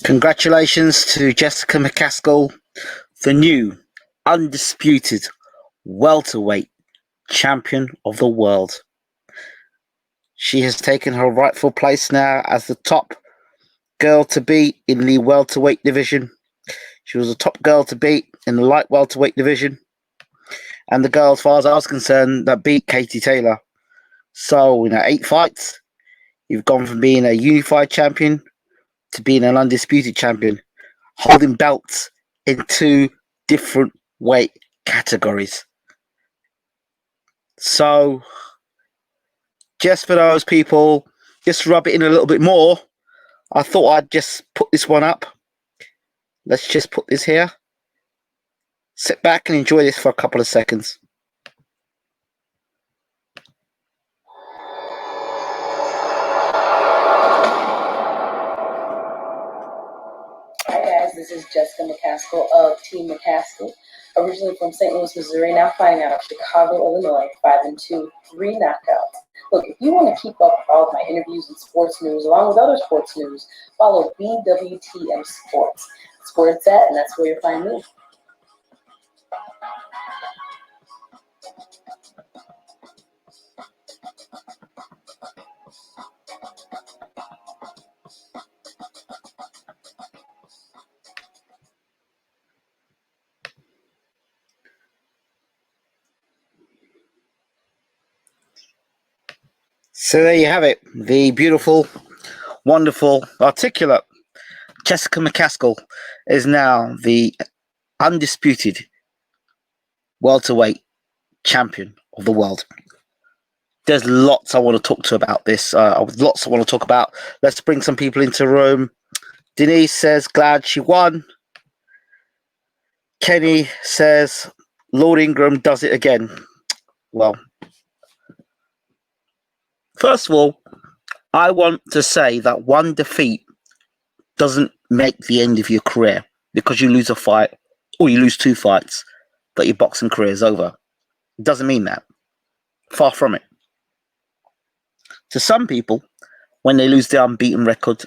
Congratulations to Jessica Mcaskill, the new undisputed welterweight champion of the world. She has taken her rightful place now as the top girl to beat in the welterweight division. She was the top girl to beat in the light welterweight division. And the girl, as far as I was concerned, that beat Katie Taylor. So, 8 fights, you've gone from being a unified champion to being an undisputed champion, holding belts in 2 different weight categories. So, just for those people, just rub it in a little bit more, I thought I'd just put this one up. Let's just put this here. Sit back and enjoy this for a couple of seconds. Hi guys, this is Jessica Mcaskill of Team McCaskill, originally from St. Louis, Missouri, now fighting out of Chicago, Illinois, 5-2, 3 knockouts. Look, if you want to keep up with all of my interviews and sports news, along with other sports news, follow BWTM Sports. That's where it's at, and that's where you'll find me. So there you have it. The beautiful, wonderful, articulate Jessica Mcaskill is now the undisputed welterweight champion of the world. There's lots I want to talk to about this. Lots I want to talk about. Let's bring some people into the room. Denise says, glad she won. Kenny says, Lord Ingram does it again. Well, first of all, I want to say that one defeat doesn't make the end of your career because you lose a fight or you lose 2 fights that your boxing career is over. It doesn't mean that. Far from it. To some people, when they lose their unbeaten record,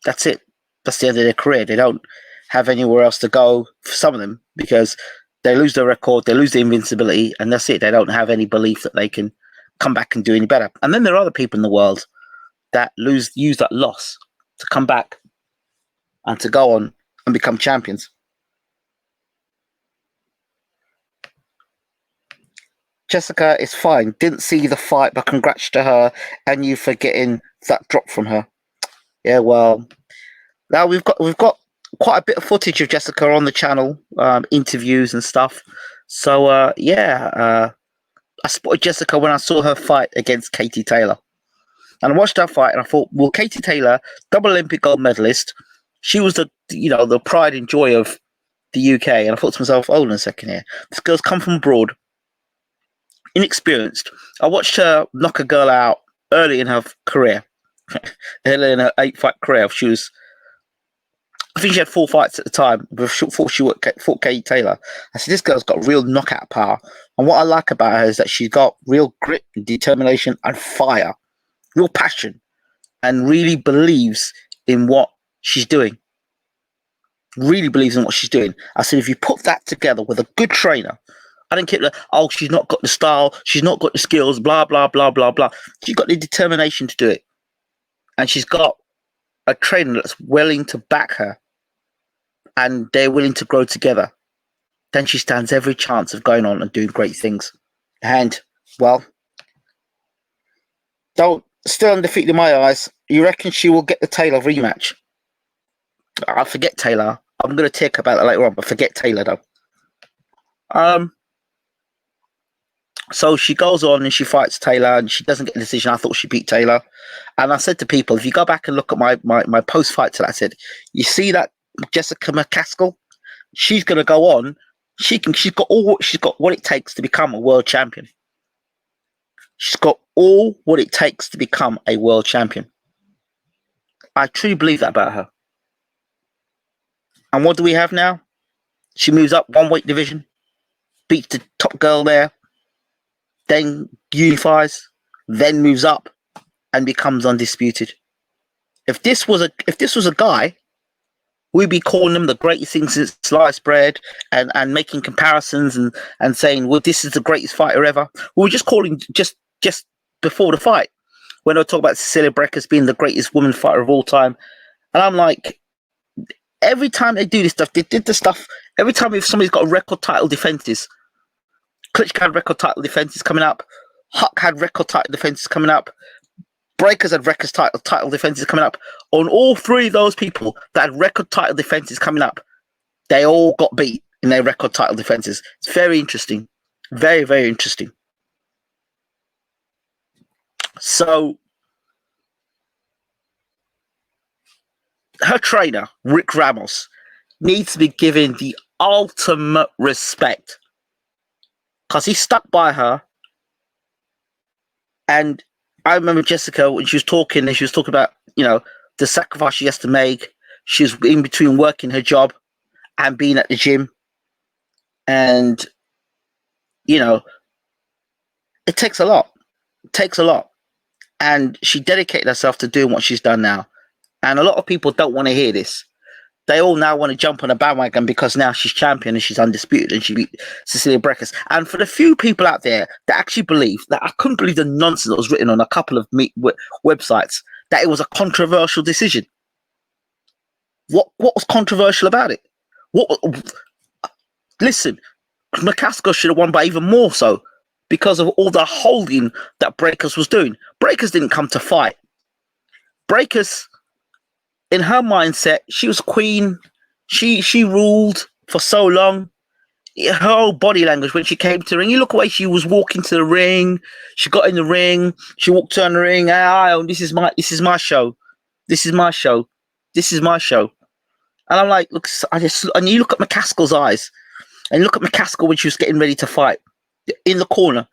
that's it. That's the end of their career. They don't have anywhere else to go, for some of them, because they lose their record, they lose their invincibility, and that's it. They don't have any belief that they can come back and do any better. And then there are other people in the world that use that loss to come back and to go on and become champions. Jessica is fine. Didn't see the fight, but congrats to her and you for getting that drop from her. Yeah, well, now we've got quite a bit of footage of Jessica on the channel, interviews and stuff. So I spotted Jessica when I saw her fight against Katie Taylor. And I watched that fight and I thought, well, Katie Taylor, double Olympic gold medalist, she was the pride and joy of the UK. And I thought to myself, hold on a second here. This girl's come from abroad, inexperienced. I watched her knock a girl out early in her career, early in her 8-fight career. I think she had 4 fights at the time before she fought Katie Taylor. I said, this girl's got real knockout power. And what I like about her is that she's got real grit and determination and fire, real passion, and really believes in what she's doing. Really believes in what she's doing. I said, if you put that together with a good trainer, I didn't care, she's not got the style, she's not got the skills, blah, blah, blah, blah, blah. She's got the determination to do it. And she's got a trainer that's willing to back her and they're willing to grow together. Then she stands every chance of going on and doing great things. And, well, still undefeated in my eyes. You reckon she will get the Taylor rematch? I forget Taylor. I'm going to talk about that later on, but forget Taylor, though. So she goes on and she fights Taylor and she doesn't get a decision. I thought she beat Taylor. And I said to people, if you go back and look at my post-fight to that, I said, you see that Jessica Mcaskill? She's going to go on. She's got what it takes to become a world champion. She's got all what it takes to become a world champion. I truly believe that about her. And what do we have now? She moves up 1 weight division, beats the top girl there, then unifies, then moves up and becomes undisputed. If this was a guy, we'd be calling them the greatest thing since sliced bread, and making comparisons and saying, well, this is the greatest fighter ever. We were just calling just before the fight when I talk about Cecilia Brækhus being the greatest woman fighter of all time, and I'm like, every time they do this stuff, they did the stuff. Every time if somebody's got a record title defenses, Klitschko had record title defenses coming up, Huck had record title defenses coming up, Brækhus had record title defenses coming up. On all three of those people that had record title defenses coming up, they all got beat in their record title defenses. It's very interesting. Very, very interesting. So, her trainer, Rick Ramos, needs to be given the ultimate respect because he stuck by her. And I remember Jessica, when she was talking, and she was talking about, you know, the sacrifice she has to make. She's in between working her job and being at the gym. And, you know, it takes a lot. It takes a lot. And she dedicated herself to doing what she's done now. And a lot of people don't want to hear this. They all now want to jump on a bandwagon because now she's champion and she's undisputed and she beat Cecilia Brækhus. And for the few people out there that actually believe that, I couldn't believe the nonsense that was written on a couple of websites, that it was a controversial decision. What was controversial about it? Listen, McCaskill should have won by even more so because of all the holding that Brækhus was doing. Brækhus didn't come to fight. Brækhus, in her mindset, she was queen. She ruled for so long. Her whole body language when she came to the ring, you look away, she was walking to the ring. She got in the ring. She walked around the ring. This is my show. This is my show. This is my show. And I'm like, look, and you look at McCaskill's eyes, and you look at McCaskill when she was getting ready to fight in the corner.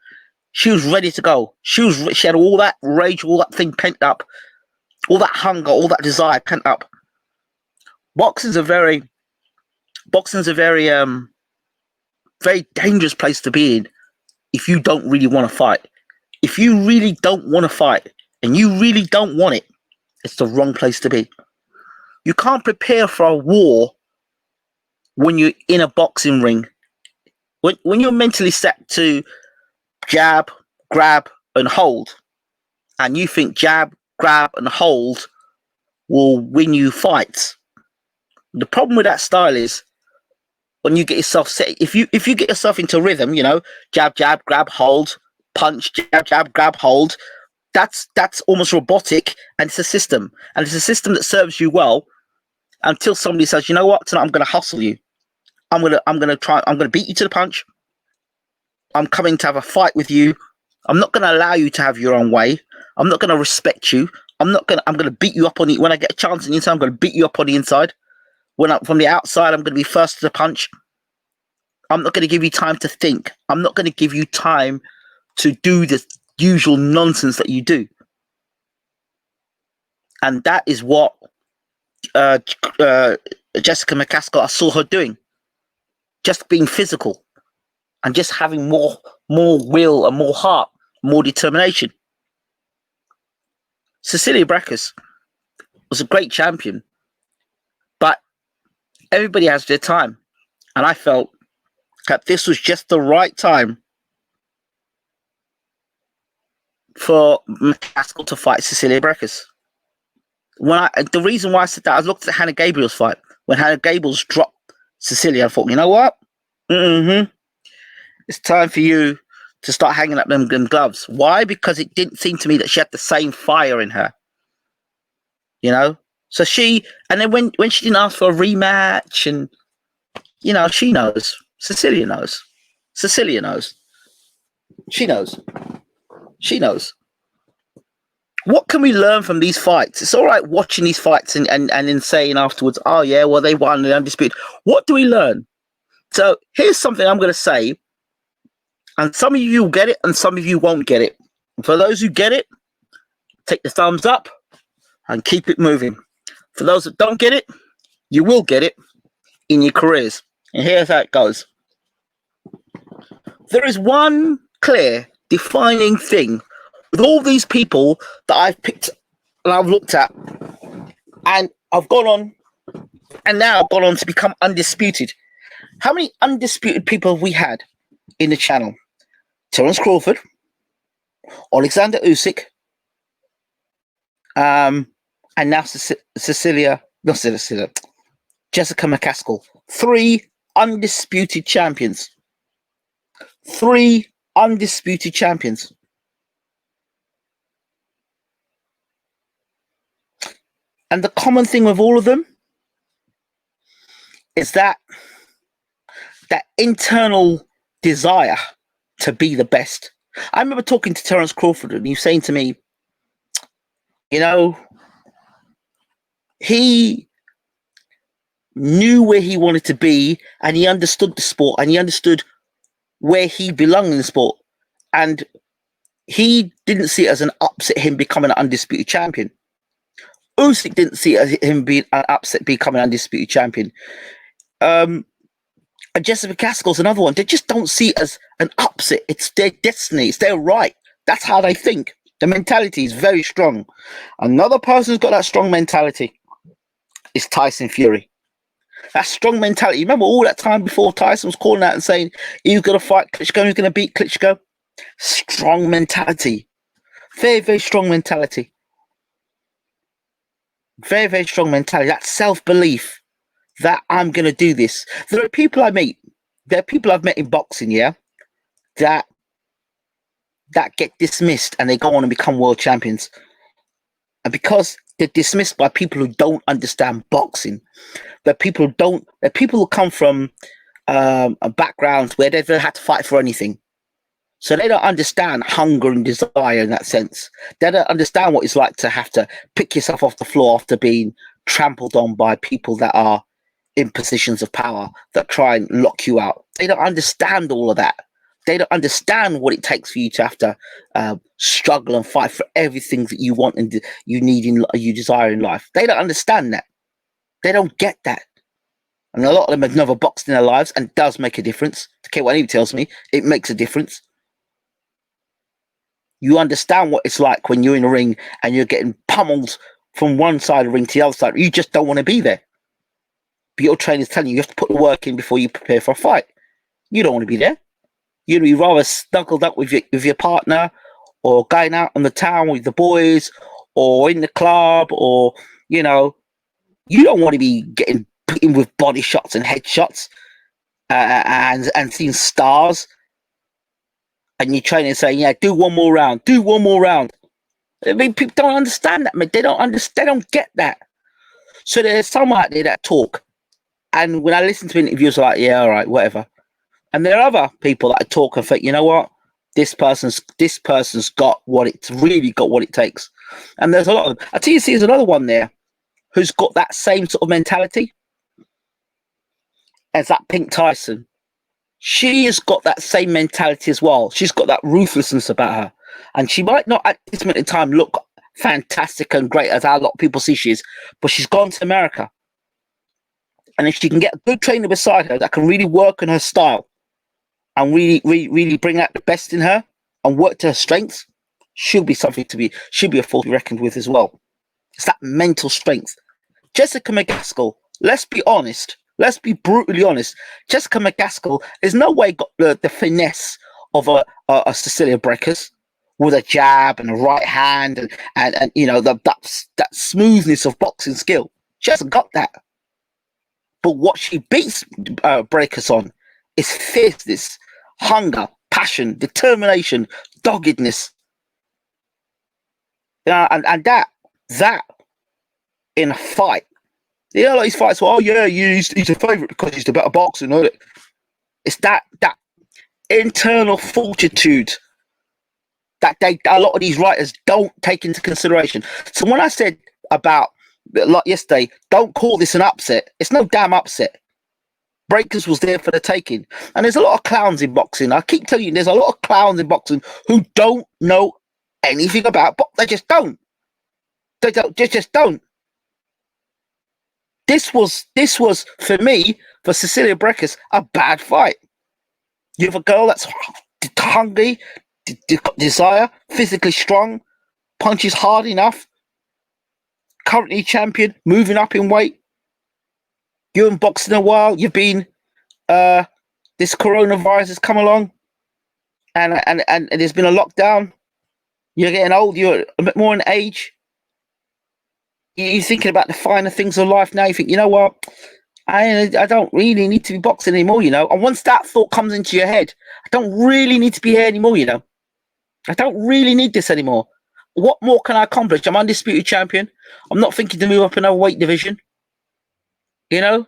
She was ready to go. She had all that rage, all that thing pent up. All that hunger, all that desire pent up. Boxing's a very very dangerous place to be in if you don't really want to fight. If you really don't want to fight and you really don't want it, it's the wrong place to be. You can't prepare for a war when you're in a boxing ring. When you're mentally set to jab, grab, and hold, and you think jab, grab and hold will win you fights. The problem with that style is when you get yourself set, if you get yourself into rhythm, you know, jab, jab, grab, hold, punch, jab, jab, grab, hold, that's almost robotic, and it's a system. And it's a system that serves you well until somebody says, you know what, tonight I'm gonna hustle you. I'm gonna beat you to the punch. I'm coming to have a fight with you. I'm not gonna allow you to have your own way. I'm not going to respect you. I'm going to beat you up on the, when I get a chance on the inside, I'm going to beat you up on the inside. From the outside, I'm going to be first to the punch. I'm not going to give you time to think. I'm not going to give you time to do the usual nonsense that you do. And that is what Jessica McCaskill, I saw her doing. Just being physical and just having more will and more heart, more determination. Cecilia Brækhus was a great champion, but everybody has their time. And I felt that this was just the right time for McCaskill to fight Cecilia Brækhus. The reason why I said that, I looked at Hannah Gabriel's fight. When Hannah Gabriel's dropped Cecilia, I thought, you know what? It's time for you to start hanging up them gloves. Why? Because it didn't seem to me that she had the same fire in her. You know? So and then when she didn't ask for a rematch, and, you know, she knows. Cecilia knows. Cecilia knows. She knows. She knows. What can we learn from these fights? It's all right watching these fights and then saying afterwards, oh, yeah, well, they won the Undisputed. What do we learn? So here's something I'm going to say. And some of you will get it and some of you won't get it. And for those who get it, take the thumbs up and keep it moving. For those that don't get it, you will get it in your careers. And here's how it goes. There is one clear, defining thing with all these people that I've picked and I've looked at, and I've gone on and now gone on to become undisputed. How many undisputed people have we had in the channel? Terence Crawford, Alexander Usyk, and now Jessica McCaskill. 3 undisputed champions. 3 undisputed champions. And the common thing with all of them is that internal desire to be the best. I remember talking to Terence Crawford and he was saying to me, you know, he knew where he wanted to be and he understood the sport and he understood where he belonged in the sport. And he didn't see it as an upset him becoming an undisputed champion. Usyk didn't see it as him being an upset becoming an undisputed champion. And Jessica McCaskill's another one. They just don't see it as an upset. It's their destiny. It's their right. That's how they think. The mentality is very strong. Another person who's got that strong mentality is Tyson Fury. That strong mentality. Remember all that time before Tyson was calling out and saying he was going to fight Klitschko, he was going to beat Klitschko? Strong mentality. Very, very strong mentality. Very, very strong mentality. That self-belief that I'm going to do this. There are people I meet. There are people I've met in boxing, yeah, that get dismissed and they go on and become world champions. And because they're dismissed by people who don't understand boxing, they're people who come from backgrounds where they've never had to fight for anything. So they don't understand hunger and desire in that sense. They don't understand what it's like to have to pick yourself off the floor after being trampled on by people that are in positions of power that try and lock you out. They don't understand all of that. They don't understand what it takes for you to have to struggle and fight for everything that you want and you need in you desire in life. They don't understand that. They don't get that. And a lot of them have never boxed in their lives, and it does make a difference. Okay, what anybody tells me, it makes a difference. You understand what it's like when you're in a ring and you're getting pummeled from one side of the ring to the other side. You just don't want to be there. But your trainer's telling you have to put the work in before you prepare for a fight. You don't want to be there. You'd be rather snuggled up with your partner, or going out on the town with the boys, or in the club, or, you know, you don't want to be getting beaten with body shots and headshots and seeing stars. And your trainer saying, yeah, do one more round, do one more round. I mean, people don't understand that, man. They don't get that. So there's some out there that talk. And when I listen to interviews, I'm like, yeah, all right, whatever. And there are other people that I talk and think, you know what? This person's got what it's really got what it takes. And there's a lot of them. I tell you, see, there's another one there who's got that same sort of mentality as that Pink Tyson. She has got that same mentality as well. She's got that ruthlessness about her. And she might not at this moment in time look fantastic and great as how a lot of people see she is, but she's gone to America. And if she can get a good trainer beside her that can really work on her style and really bring out the best in her and work to her strengths, she'll be a force to be reckoned with as well. It's that mental strength. Jessica McCaskill, let's be honest. Let's be brutally honest. Jessica McCaskill has no way got the finesse of a Cecilia Brækhus with a jab and a right hand and you know that smoothness of boxing skill. She hasn't got that. But what she beats Brækhus on is fierceness, hunger, passion, determination, doggedness. And that in a fight. You know, like these fights, well, oh yeah, he's a favourite because he's the better boxer, you know? It's that internal fortitude that a lot of these writers don't take into consideration. So when I said about, like yesterday, don't call this an upset, it's no damn upset. Brækhus was there for the taking. And there's a lot of clowns in boxing. I keep telling you, there's a lot of clowns in boxing who don't know anything about boxing. They just don't. They just don't. This was for me, for Cecilia Brækhus, a bad fight. You have a girl that's hungry, desire, physically strong, punches hard enough, currently champion, moving up in weight, You haven't boxed in a while. You've been this coronavirus has come along, and there's been a lockdown. You're getting old. You're a bit more in age. You're thinking about the finer things of life now. You think, you know what? I don't really need to be boxing anymore, you know. And once that thought comes into your head, I don't really need to be here anymore, you know. I don't really need this anymore. What more can I accomplish? I'm undisputed champion. I'm not thinking to move up another weight division. You know?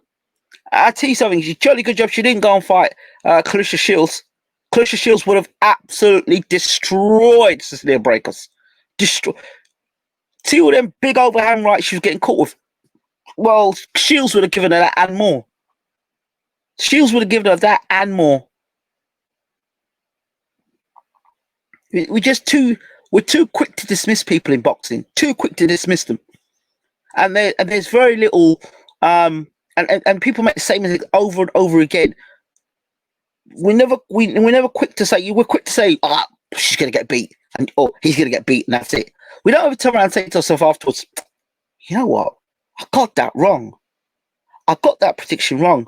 I tell you something, she jolly good job she didn't go and fight Clarissa Shields. Clarissa Shields would have absolutely destroyed Cecilia Breakers. See all them big overhand rights she was getting caught with. Well, Shields would have given her that and more. Shields would have given her that and more. We're too quick to dismiss people in boxing. Too quick to dismiss them. And there's very little and people make the same mistake over and over again. We're never quick to say, we're quick to say, she's gonna get beat, or he's gonna get beat, and that's it. We don't ever turn around and say to ourselves afterwards, you know what? I got that wrong. I got that prediction wrong.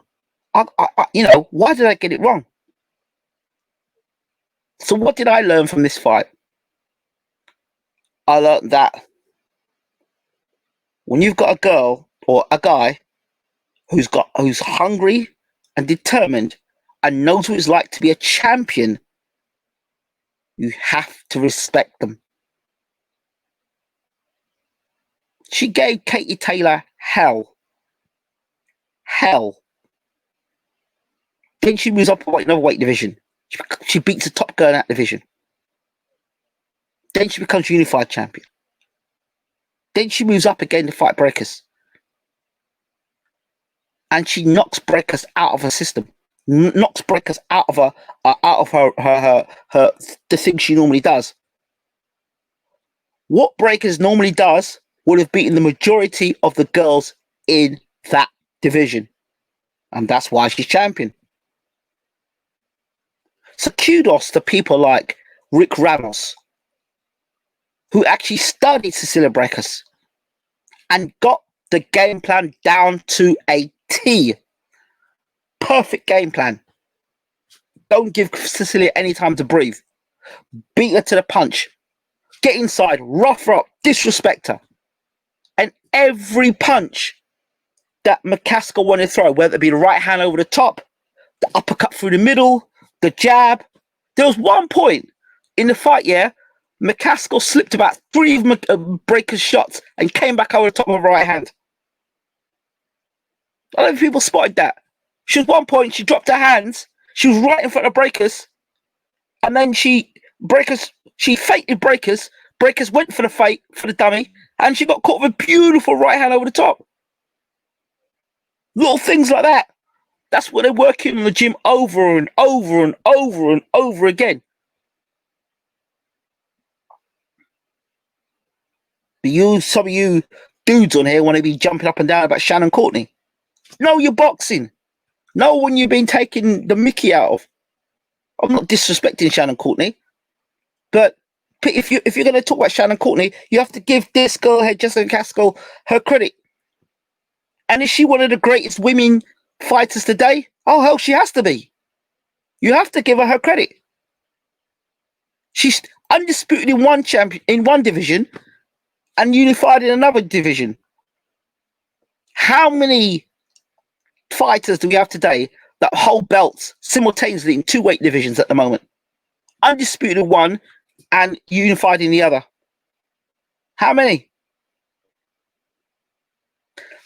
You know, why did I get it wrong? So what did I learn from this fight? I learned that when you've got a girl or a guy who's hungry and determined and knows what it's like to be a champion, you have to respect them. She gave Katie Taylor hell. Then she moves up another weight division. She beats the top girl in that division. Then she becomes unified champion. Then she moves up again to fight Breakers. And she knocks Breakers out of her system. Knocks Breakers out of her the thing she normally does. What Breakers normally does would have beaten the majority of the girls in that division. And that's why she's champion. So kudos to people like Rick Ramos, who actually studied Cecilia Breakers and got the game plan down to a T. Perfect game plan. Don't give Cecilia any time to breathe. Beat her to the punch. Get inside, rough her up, disrespect her. And every punch that Mcaskill wanted to throw, whether it be the right hand over the top, the uppercut through the middle, the jab. There was one point in the fight, Mcaskill slipped about 3 of Breaker's shots and came back over the top of her right hand. I don't know if people spotted that. She was one point, she dropped her hands, she was right in front of Breakers, and then she fated Breakers. Breakers went for the fake, for the dummy, and she got caught with a beautiful right hand over the top. Little things like that. That's what they're working in the gym over and over and over and over again. But some of you dudes on here want to be jumping up and down about Shannon Courtney. No, you're boxing. No one you've been taking the mickey out of. I'm not disrespecting Shannon Courtney, but if you're going to talk about Shannon Courtney, you have to give this girl, Jessica McCaskill, her credit. And is she one of the greatest women fighters today? Oh, hell, she has to be. You have to give her credit. She's undisputed in one division and unified in another division. How many fighters do we have today that hold belts simultaneously in 2 weight divisions at the moment? Undisputed in one and unified in the other. How many?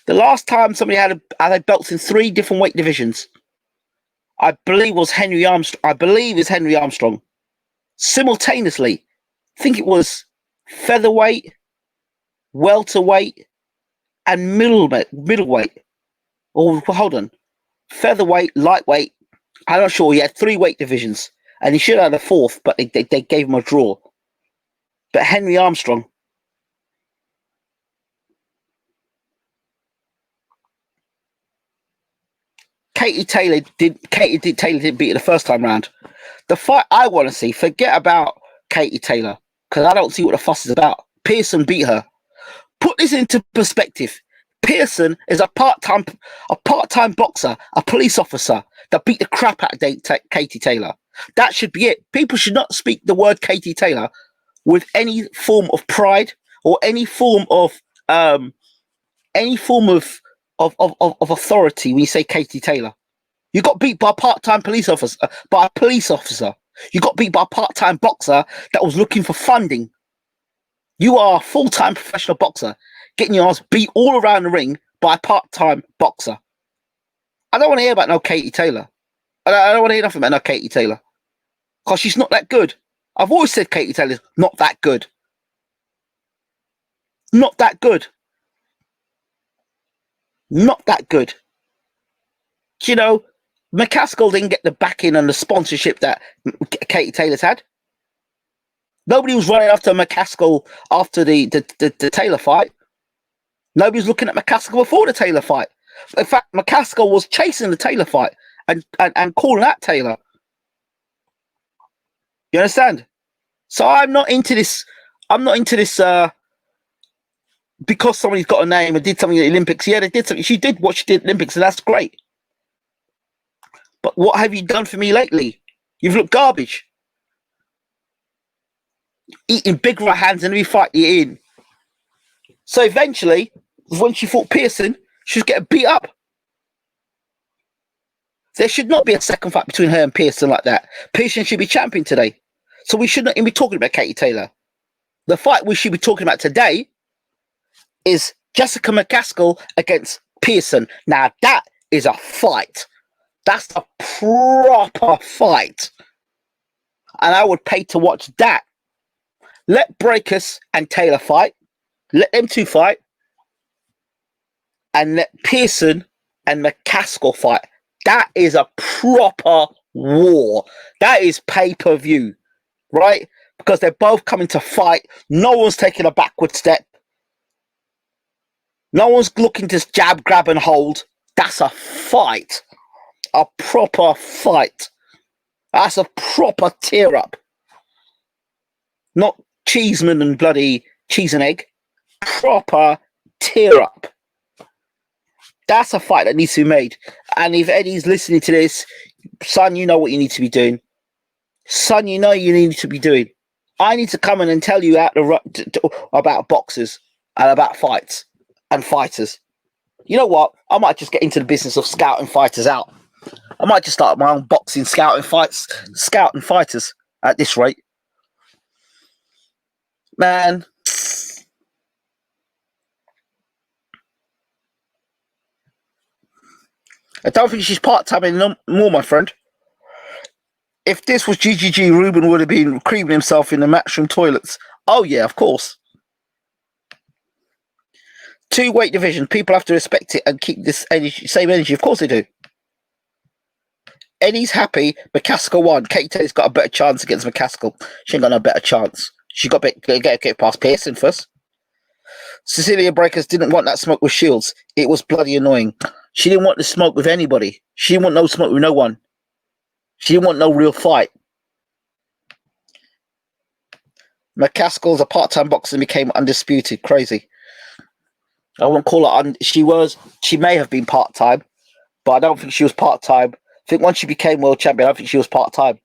The last time somebody had belts in 3 different weight divisions, I believe was Henry Armstrong. I believe is Henry Armstrong. Simultaneously, I think it was featherweight, welterweight, and middleweight. Or hold on, featherweight, lightweight. I'm not sure. He had 3 weight divisions, and he should have had a 4th, but they gave him a draw. But Henry Armstrong. Katie Taylor didn't beat her the first time round. The fight I want to see, forget about Katie Taylor, because I don't see what the fuss is about. Pearson beat her. Put this into perspective. Pearson is a part-time boxer, a police officer that beat the crap out of Katie Taylor. That should be it. People should not speak the word Katie Taylor with any form of pride or any form of authority when you say Katie Taylor. You got beat by a part-time police officer, You got beat by a part-time boxer that was looking for funding. You are a full-time professional boxer getting your ass beat all around the ring by a part-time boxer. I don't want to hear about no Katie Taylor. I don't want to hear nothing about no Katie Taylor. Because she's not that good. I've always said Katie Taylor's not that good. Not that good. Not that good. You know, McCaskill didn't get the backing and the sponsorship that Katie Taylor's had. Nobody was running after McCaskill after the Taylor fight. Nobody was looking at McCaskill before the Taylor fight. In fact, McCaskill was chasing the Taylor fight and calling out Taylor. You understand? So I'm not into this. Because somebody's got a name and did something at the Olympics. Yeah, they did something. She did what she did at the Olympics, and that's great. But what have you done for me lately? You've looked garbage. Eating big right hands in every fight you're in. So eventually, when she fought Pearson, she was getting beat up. There should not be a second fight between her and Pearson like that. Pearson should be champion today. So we should not even be talking about Katie Taylor. The fight we should be talking about today is Jessica McCaskill against Pearson. Now that is a fight. That's a proper fight. And I would pay to watch that. Let Breakus and Taylor fight. Let them two fight. And let Pearson and McCaskill fight. That is a proper war. That is pay-per-view. Right? Because they're both coming to fight. No one's taking a backward step. No one's looking to jab, grab, and hold. That's a fight. A proper fight. That's a proper tear-up. Not Cheeseman and bloody cheese and egg. Proper tear-up. That's a fight that needs to be made. And if Eddie's listening to this, son, you know what you need to be doing. Son, you know you need to be doing. I need to come in and tell you about boxers and about fights and fighters. You know what? I might just get into the business of scouting fighters out. I might just start my own boxing scouting fighters at this rate. Man. I don't think she's part-time anymore, my friend. If this was GGG, Ruben would have been creaming himself in the matchroom toilets. Oh, yeah, of course. 2 weight division. People have to respect it and keep this same energy. Of course they do. Eddie's happy. McCaskill won. Katie Taylor's got a better chance against McCaskill. She ain't got no better chance. She got to get past Pearson first. Cecilia Breakus didn't want that smoke with Shields. It was bloody annoying. She didn't want the smoke with anybody. She didn't want no smoke with no one. She didn't want no real fight. McCaskill's a part-time boxer and became undisputed. Crazy. I won't call her. She may have been part-time, but I don't think she was part-time. I think once she became world champion, I don't think she was part-time.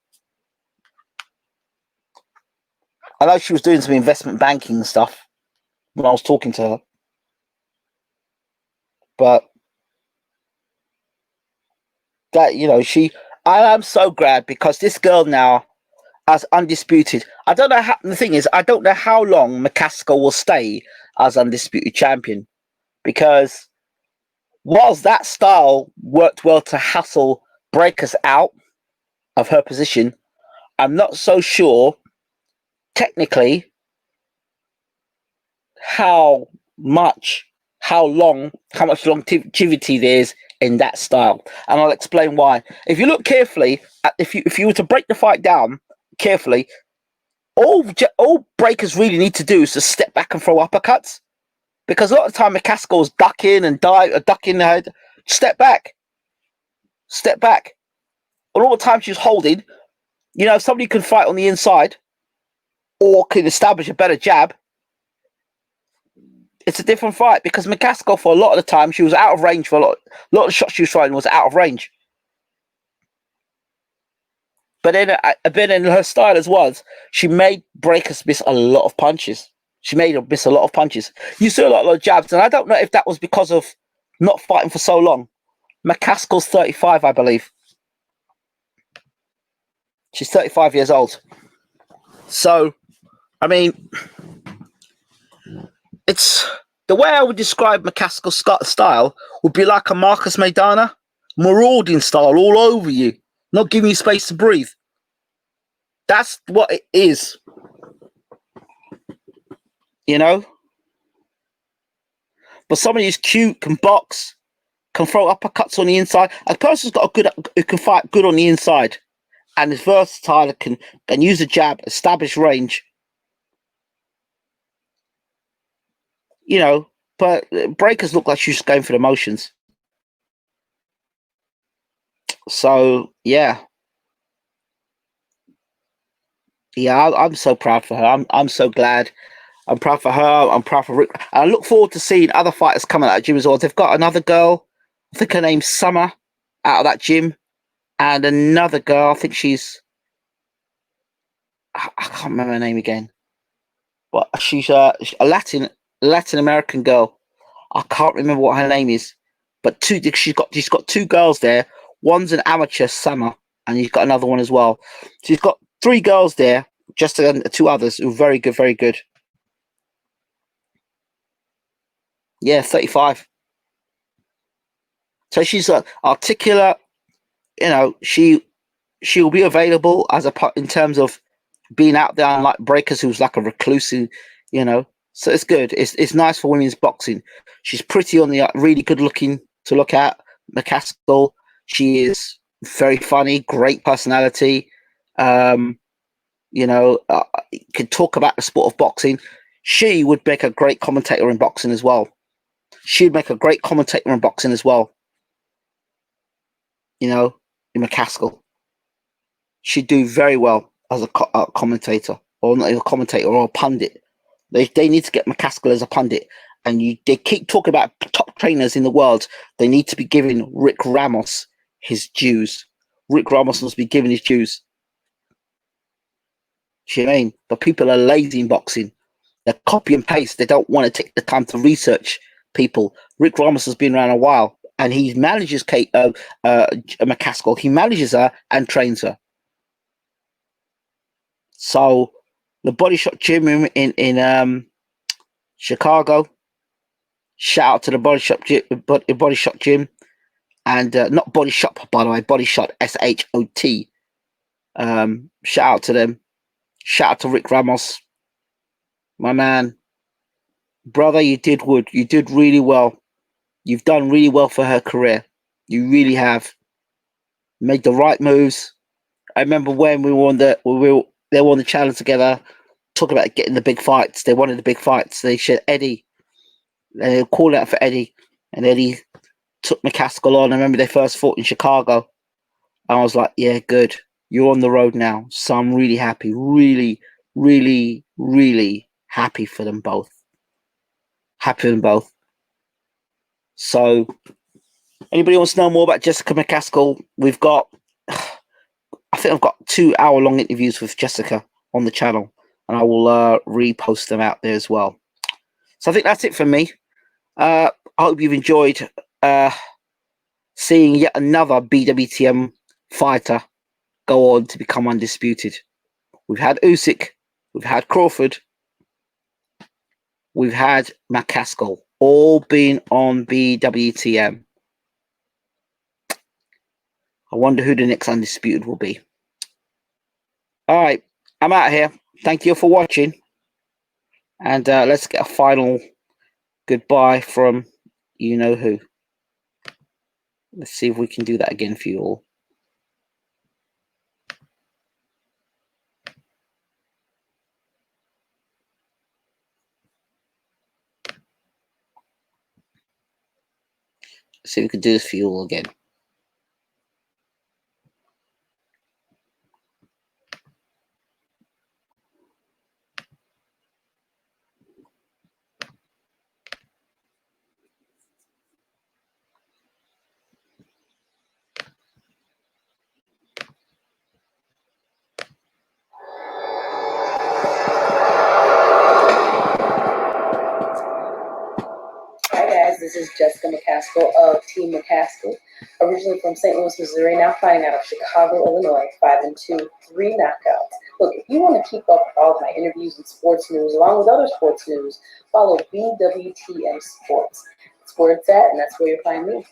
I know she was doing some investment banking stuff when I was talking to her. But that, you know, I am so glad because this girl now as undisputed. I don't know how, the thing is, I don't know how long McCaskill will stay as undisputed champion, because whilst that style worked well to hustle Breakus out of her position, I'm not so sure technically how much longevity there is in that style, and I'll explain why. If you look carefully, if you were to break the fight down carefully, all Breakus really need to do is to step back and throw uppercuts, because a lot of the time McCaskill's ducking and ducking the head. Step back. And all the time she's holding, you know, if somebody can fight on the inside or can establish a better jab, It's a different fight because McCaskill, for a lot of the time, she was out of range for a lot of the shots she was throwing was out of range. But then a bit in her style as was, she made breakers miss a lot of punches. She made her miss a lot of punches. You saw a lot of jabs, and I don't know if that was because of not fighting for so long. McCaskill's 35, I believe. She's 35 years old. So, I mean, it's the way I would describe McCaskill's style would be like a Marcus Maidana, marauding style all over you, not giving you space to breathe. That's what it is. You know? But somebody who's cute, can box, can throw uppercuts on the inside. A person's got who can fight good on the inside and is versatile, can use a jab, establish range. You know, but breakers look like she's just going for the motions. So yeah, I'm so proud for her. I'm so glad. I'm proud for her. I'm proud for Rick. And I look forward to seeing other fighters coming out of the gym as well. They've got another girl, I think her name's Summer, out of that gym, and another girl. I think I can't remember her name again, but she's a Latin American girl. I can't remember what her name is, but she's got two girls there. One's an amateur, Summer, and he's got another one as well. She's got three girls there, just two others who are very good, very good. Yeah, 35. So she's articulate. You know, she'll be available as in terms of being out there, unlike Breakers, who's like a recluse. You know, so it's good. It's nice for women's boxing. She's pretty on the really good looking to look at. McCaskill. She is very funny, great personality. You know, can talk about the sport of boxing. She would make a great commentator in boxing as well. She'd make a great commentator in boxing as well. You know, in McCaskill. She'd do very well as a commentator, or not a commentator, or a pundit. They need to get McCaskill as a pundit. And they keep talking about top trainers in the world. They need to be giving Rick Ramos his dues. Rick Ramos must be giving his dues. Do you know what I mean? But people are lazy in boxing. They copy and paste. They don't want to take the time to research people. Rick Ramos has been around a while, and he manages McCaskill. He manages her and trains her. So the Body Shot Gym in Chicago. Shout out to the Body Shot Gym, and not Body Shop, by the way. Body Shot, SHOT. Shout out to them. Shout out to Rick Ramos, my man, brother. You did really well. You've done really well for her career. You really have made the right moves. I remember when they were on the channel together, talking about getting the big fights. They wanted the big fights. They said Eddie. They called out for Eddie, and Eddie took McCaskill on. I remember they first fought in Chicago. And I was like, yeah, good. You're on the road now. So I'm really happy. Really, really, really happy for them both. Happy for them both. So, anybody wants to know more about Jessica McCaskill? I think I've got 2-hour-long interviews with Jessica on the channel, and I will repost them out there as well. So I think that's it from me. I hope you've enjoyed seeing yet another BWTM fighter go on to become undisputed. We've had Usyk, we've had Crawford, we've had McCaskill, all been on BWTM. I wonder who the next undisputed will be. All right, I'm out here. Thank you for watching. And let's get a final goodbye from you know who. Let's see if we can do that again for you all. Let's see if we can do this for you all again. This is Jessica McCaskill of Team McCaskill. Originally from St. Louis, Missouri, now fighting out of Chicago, Illinois, 5-2, 3 knockouts. Look, if you want to keep up with all of my interviews and sports news, along with other sports news, follow BWTM Sports. That's where it's at, and that's where you'll find me.